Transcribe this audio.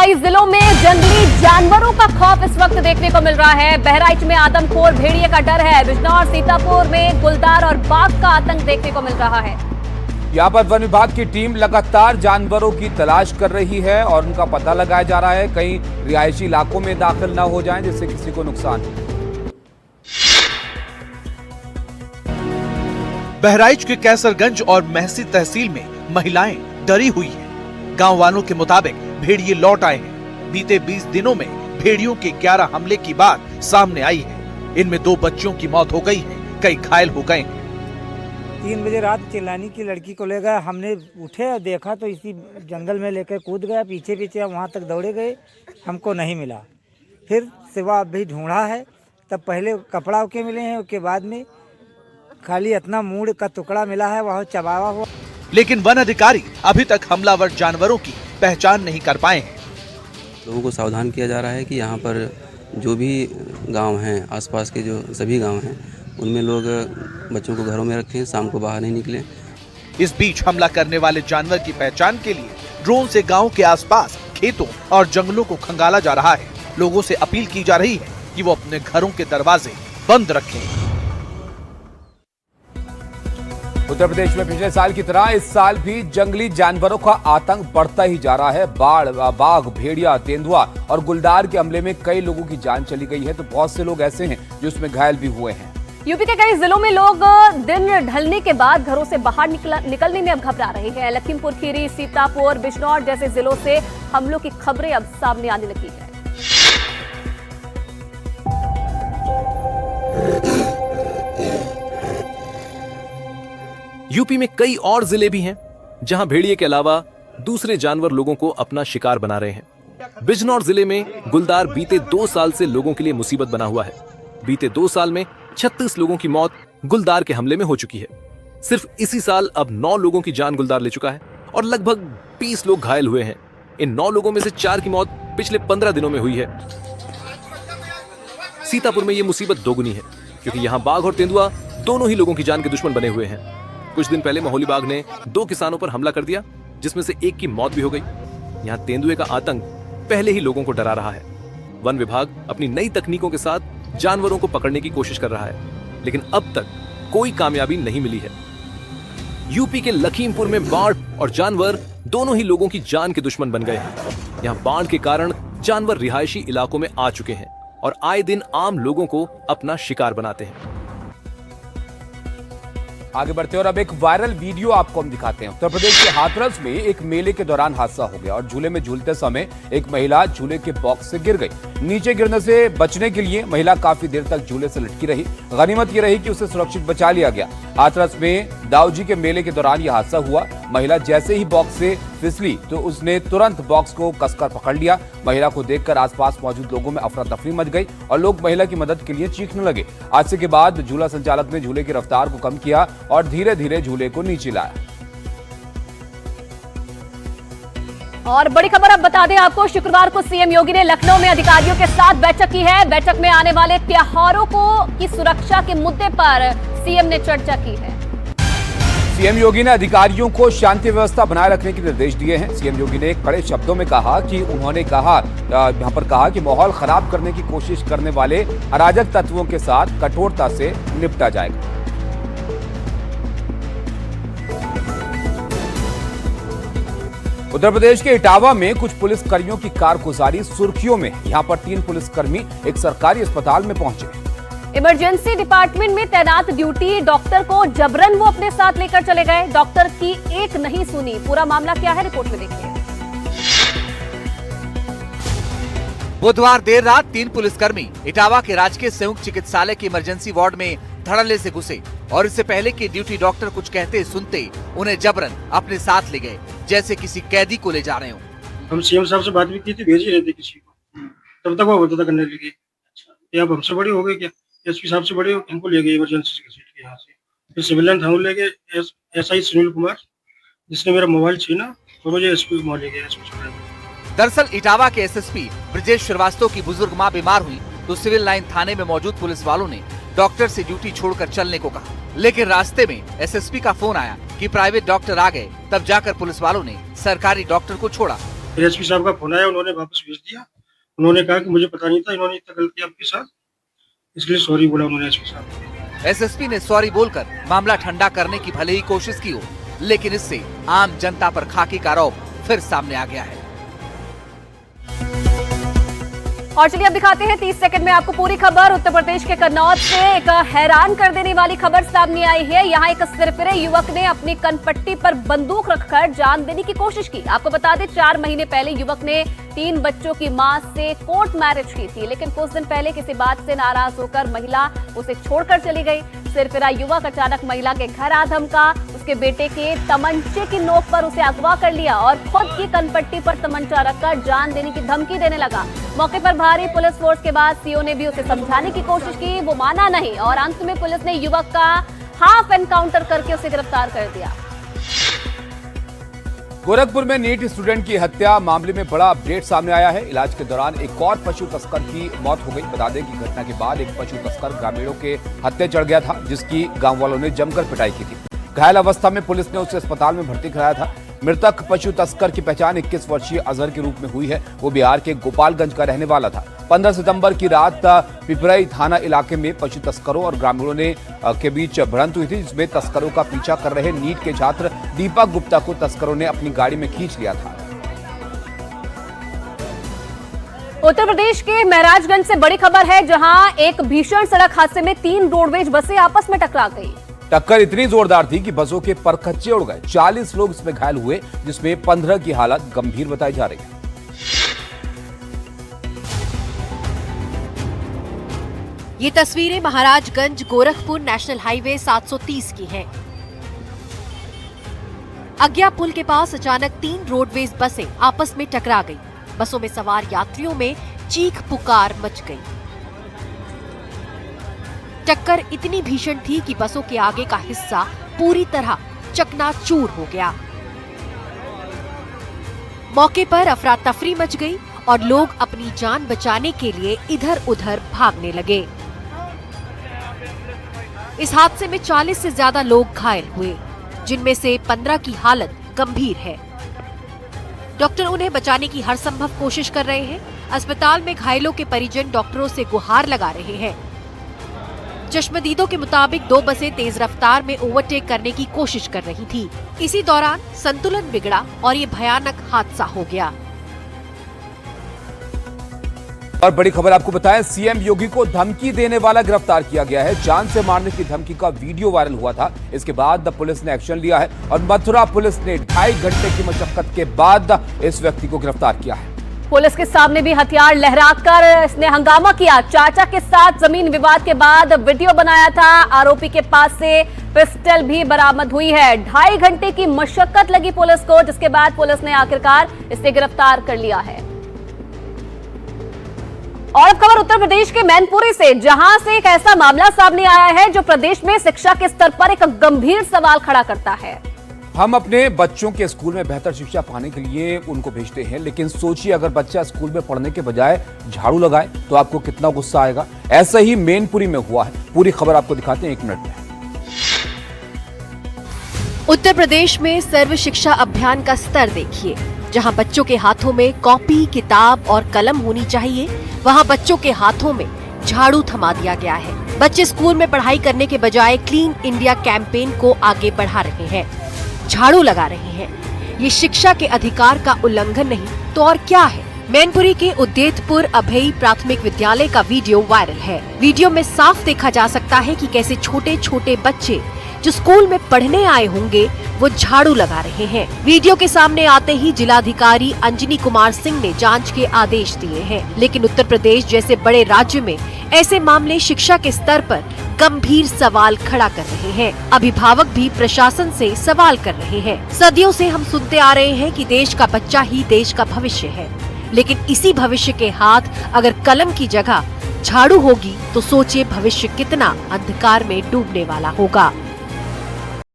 कई जिलों में जंगली जानवरों का खौफ इस वक्त देखने को मिल रहा है। बहराइच में आदमखोर भेड़िए का डर है। बिजनौर सीतापुर में गुलदार और बाघ का आतंक देखने को मिल रहा है। यहाँ पर वन विभाग की टीम लगातार जानवरों की तलाश कर रही है और उनका पता लगाया जा रहा है, कहीं रिहायशी इलाकों में दाखिल न हो जाएं जिससे किसी को नुकसान हो। बहराइच के कैसरगंज और महसी तहसील में महिलाएं डरी हुई हैं। गांव वालों के मुताबिक भेड़िए लौट आए हैं। बीते 20 दिनों में भेड़ियों के 11 हमले की बात सामने आई है। इनमें 2 बच्चों की मौत हो गई है, कई घायल हो गए हैं। 3 बजे रात चिल्लानी की लड़की को ले गए। हमने उठे और देखा तो इसी जंगल में लेकर कूद गया। पीछे पीछे वहाँ तक दौड़े गए, हमको नहीं मिला। फिर सिवा अभी ढूंढा है, तब पहले कपड़ा के मिले हैं, उसके बाद में खाली इतना मूड़ का टुकड़ा मिला है, वह चबावा हुआ। लेकिन वन अधिकारी अभी तक हमलावर जानवरों की पहचान नहीं कर पाए हैं। लोगों को सावधान किया जा रहा है कि यहाँ पर जो भी गांव हैं, आसपास के जो सभी गांव हैं, उनमें लोग बच्चों को घरों में रखें, शाम को बाहर नहीं निकलें। इस बीच हमला करने वाले जानवर की पहचान के लिए ड्रोन से गांव के आसपास खेतों और जंगलों को खंगाला जा रहा है। लोगों से अपील की जा रही है कि वो अपने घरों के दरवाजे बंद रखें। उत्तर प्रदेश में पिछले साल की तरह इस साल भी जंगली जानवरों का आतंक बढ़ता ही जा रहा है। बाघ, भेड़िया, तेंदुआ और गुलदार के हमले में कई लोगों की जान चली गई है, तो बहुत से लोग ऐसे हैं जो उसमें घायल भी हुए हैं। यूपी के कई जिलों में लोग दिन ढलने के बाद घरों से बाहर निकलने में अब घबरा रहे हैं। लखीमपुर खीरी, सीतापुर, बिजनौर जैसे जिलों से हमलों की खबरें अब सामने आने लगी है। यूपी में कई और जिले भी हैं जहां भेड़िए के अलावा दूसरे जानवर लोगों को अपना शिकार बना रहे हैं। बिजनौर जिले में गुलदार बीते 2 साल से लोगों के लिए मुसीबत बना हुआ है। बीते 2 साल में 36 लोगों की मौत गुलदार के हमले में हो चुकी है। सिर्फ इसी साल अब 9 लोगों की जान गुलदार ले चुका है और लगभग 20 लोग घायल हुए हैं। इन 9 लोगों में से 4 की मौत पिछले 15 दिनों में हुई है। सीतापुर में यह मुसीबत दोगुनी है क्योंकि यहां बाघ और तेंदुआ दोनों ही लोगों की जान के दुश्मन बने हुए हैं। कुछ दिन पहले महोली बाघ ने 2 किसानों पर हमला कर दिया, जिसमें से एक की मौत भी हो गई। यहां तेंदुए का आतंक पहले ही लोगों को डरा रहा है। वन विभाग अपनी नई तकनीकों के साथ जानवरों को पकड़ने की कोशिश कर रहा है, लेकिन अब तक कोई कामयाबी नहीं मिली है। यूपी के लखीमपुर में बाढ़ और जानवर दोनों ही लोगों की जान के दुश्मन बन गए हैं। यहां बाढ़ के कारण जानवर रिहायशी इलाकों में आ चुके हैं और आए दिन आम लोगों को अपना शिकार बनाते हैं। आगे बढ़ते और अब एक वायरल वीडियो आपको हम दिखाते हैं। उत्तर प्रदेश के हाथरस में एक मेले के दौरान हादसा हो गया और झूले में झूलते समय एक महिला झूले के बॉक्स से गिर गई। नीचे गिरने से बचने के लिए महिला काफी देर तक झूले से लटकी रही। गनीमत ये रही कि उसे सुरक्षित बचा लिया गया। हाथरस में दाऊजी के मेले के दौरान यह हादसा हुआ। महिला जैसे ही बॉक्स से फिसली तो उसने तुरंत बॉक्स को कसकर पकड़ लिया। महिला को देखकर आसपास मौजूद लोगों में अफरा तफरी मच गई और लोग महिला की मदद के लिए चीखने लगे। हादसे के बाद झूला संचालक ने झूले की रफ्तार को कम किया और धीरे धीरे झूले को नीचे लाया। और बड़ी खबर अब बता दें आपको, शुक्रवार को सीएम योगी ने लखनऊ में अधिकारियों के साथ बैठक की है। बैठक में आने वाले त्योहारों की सुरक्षा के मुद्दे पर सीएम ने चर्चा की है। सीएम योगी ने अधिकारियों को शांति व्यवस्था बनाए रखने के निर्देश दिए हैं। सीएम योगी ने कड़े शब्दों में कहा कि उन्होंने यहाँ पर कहा कि माहौल खराब करने की कोशिश करने वाले अराजक तत्वों के साथ कठोरता से निपटा जाएगा। उत्तर प्रदेश के इटावा में कुछ पुलिसकर्मियों की कारगुजारी सुर्खियों में। यहाँ पर 3 पुलिसकर्मी एक सरकारी अस्पताल में पहुंचे। इमरजेंसी डिपार्टमेंट में तैनात ड्यूटी डॉक्टर को जबरन वो अपने साथ लेकर चले गए। डॉक्टर की एक नहीं सुनी। पूरा मामला क्या है, रिपोर्ट में देखिए। बुधवार देर रात 3 पुलिसकर्मी इटावा के राजकीय संयुक्त चिकित्सालय के इमरजेंसी वार्ड में धड़ल्ले से घुसे और इससे पहले कि ड्यूटी डॉक्टर कुछ कहते सुनते उन्हें जबरन अपने साथ ले गए, जैसे किसी कैदी को ले जा रहे हो। हम सीएम साहब से बात भी की थी, भेज ही रहे थे किसी को, तब तक वो बोलता था करने लगे। ये आप हमसे बड़ी हो गई क्या? एसपी साहब से बड़े हमको ले गए इमरजेंसी के यहाँ से। फिर सिविलियन था, वो ले गए एसआई सुनील कुमार, जिसने मेरा मोबाइल छीना और मुझे एसपी को ले गया। दरअसल इटावा के एसएसपी ब्रजेश श्रीवास्तव की बुजुर्ग मां बीमार हुई तो सिविल लाइन थाने में मौजूद पुलिस वालों ने डॉक्टर से ड्यूटी छोड़कर चलने को कहा, लेकिन रास्ते में एसएसपी का फोन आया कि प्राइवेट डॉक्टर आ गए। तब जाकर पुलिस वालों ने सरकारी डॉक्टर को छोड़ा। फिर एसपी साहब का फोन आया, उन्होंने वापस भेज दिया। उन्होंने कहा कि मुझे पता नहीं था, इन्होंने इतना गलती आपके साथ, इसलिए सॉरी बोला उन्होंने एसपी साहब को। एसएसपी ने सॉरी बोलकर मामला ठंडा करने की भले ही कोशिश की हो, लेकिन इससे आम जनता पर खाकी का आरोप फिर सामने आ गया है। और चलिए अब दिखाते हैं 30 सेकंड में आपको पूरी खबर। उत्तर प्रदेश के कन्नौज से एक हैरान कर देने वाली खबर सामने आई है। यहाँ एक सिरफिरे युवक ने अपनी कनपट्टी पर बंदूक रखकर जान देने की कोशिश की। आपको बता दें 4 महीने पहले युवक ने 3 बच्चों की मां से कोर्ट मैरिज की थी, लेकिन कुछ दिन पहले किसी बात से नाराज होकर महिला उसे छोड़कर चली गई। सिरफिरा युवक अचानक महिला के घर आ धमका, उसके बेटे के तमंचे की नोक पर उसे अगवा कर लिया और खुद की कनपट्टी पर तमंचा रखकर जान देने की धमकी देने लगा। मौके पर भारी पुलिस फोर्स के बाद सीओ ने भी उसे समझाने की कोशिश की, वो माना नहीं और अंत में पुलिस ने युवक का हाफ एनकाउंटर करके उसे गिरफ्तार कर दिया। गोरखपुर में नीट स्टूडेंट की हत्या मामले में बड़ा अपडेट सामने आया है। इलाज के दौरान एक और पशु तस्कर की मौत हो गई। बता दें कि घटना के बाद एक पशु तस्कर ग्रामीणों के हत्या चढ़ गया था, जिसकी गांव वालों ने जमकर पिटाई की थी। घायल अवस्था में पुलिस ने उसे अस्पताल में भर्ती कराया था। मृतक पशु तस्कर की पहचान 21 वर्षीय अजहर के रूप में हुई है। वो बिहार के गोपालगंज का रहने वाला था। 15 सितंबर की रात पिपराई थाना इलाके में पशु तस्करों और ग्रामीणों के बीच भिड़ंत हुई थी, जिसमें तस्करों का पीछा कर रहे नीट के छात्र दीपक गुप्ता को तस्करों ने अपनी गाड़ी में खींच लिया था। उत्तर प्रदेश के महराजगंज से बड़ी खबर है, जहां एक भीषण सड़क हादसे में 3 रोडवेज बसें आपस में टकरा गई। टक्कर इतनी जोरदार थी कि बसों के परखच्चे उड़ गए। 40 लोग इसमें घायल हुए, जिसमें 15 की हालत गंभीर बताई जा रही है। ये तस्वीरें महाराजगंज गोरखपुर नेशनल हाईवे 730 की हैं। अज्ञा पुल के पास अचानक 3 रोडवेज बसें आपस में टकरा गई। बसों में सवार यात्रियों में चीख पुकार मच गई। टक्कर इतनी भीषण थी कि बसों के आगे का हिस्सा पूरी तरह चकनाचूर हो गया। मौके पर अफरा तफरी मच गई और लोग अपनी जान बचाने के लिए इधर उधर भागने लगे। इस हादसे में 40 से ज्यादा लोग घायल हुए, जिनमें से 15 की हालत गंभीर है। डॉक्टर उन्हें बचाने की हर संभव कोशिश कर रहे हैं। अस्पताल में घायलों के परिजन डॉक्टरों से गुहार लगा रहे हैं। चश्मदीदों के मुताबिक 2 बसें तेज रफ्तार में ओवरटेक करने की कोशिश कर रही थी। इसी दौरान संतुलन बिगड़ा और ये भयानक हादसा हो गया। और बड़ी खबर आपको बताएं, सीएम योगी को धमकी देने वाला गिरफ्तार किया गया है। जान से मारने की धमकी का वीडियो वायरल हुआ था। इसके बाद पुलिस ने एक्शन लिया है और मथुरा पुलिस ने 2.5 घंटे की मशक्कत के बाद इस व्यक्ति को गिरफ्तार किया है। पुलिस के सामने भी हथियार लहराकर इसने हंगामा किया। चाचा के साथ जमीन विवाद के बाद वीडियो बनाया था। आरोपी के पास से पिस्टल भी बरामद हुई है। 2.5 घंटे की मशक्कत लगी पुलिस को, जिसके बाद पुलिस ने आखिरकार इसे गिरफ्तार कर लिया है। और अब खबर उत्तर प्रदेश के मैनपुरी से, जहां से एक ऐसा मामला सामने आया है जो प्रदेश में शिक्षा के स्तर पर एक गंभीर सवाल खड़ा करता है। हम अपने बच्चों के स्कूल में बेहतर शिक्षा पाने के लिए उनको भेजते हैं, लेकिन सोचिए अगर बच्चा स्कूल में पढ़ने के बजाय झाड़ू लगाए तो आपको कितना गुस्सा आएगा। ऐसा ही मैनपुरी में हुआ है। पूरी खबर आपको दिखाते हैं 1 मिनट में। उत्तर प्रदेश में सर्व शिक्षा अभियान का स्तर देखिए। जहां बच्चों के हाथों में कॉपी, किताब और कलम होनी चाहिए, वहां बच्चों के हाथों में झाड़ू थमा दिया गया है। बच्चे स्कूल में पढ़ाई करने के बजाय क्लीन इंडिया कैंपेन को आगे बढ़ा रहे हैं, झाड़ू लगा रहे हैं। ये शिक्षा के अधिकार का उल्लंघन नहीं तो और क्या है। मैनपुरी के उद्देतपुर अभई प्राथमिक विद्यालय का वीडियो वायरल है। वीडियो में साफ देखा जा सकता है कि कैसे छोटे छोटे बच्चे जो स्कूल में पढ़ने आए होंगे वो झाड़ू लगा रहे हैं। वीडियो के सामने आते ही जिलाधिकारी अंजनी कुमार सिंह ने जांच के आदेश दिए हैं, लेकिन उत्तर प्रदेश जैसे बड़े राज्य में ऐसे मामले शिक्षा के स्तर पर गंभीर सवाल खड़ा कर रहे हैं। अभिभावक भी प्रशासन से सवाल कर रहे हैं। सदियों से हम सुनते आ रहे हैं कि देश का बच्चा ही देश का भविष्य है, लेकिन इसी भविष्य के हाथ अगर कलम की जगह झाड़ू होगी तो सोचिए भविष्य कितना अंधकार में डूबने वाला होगा।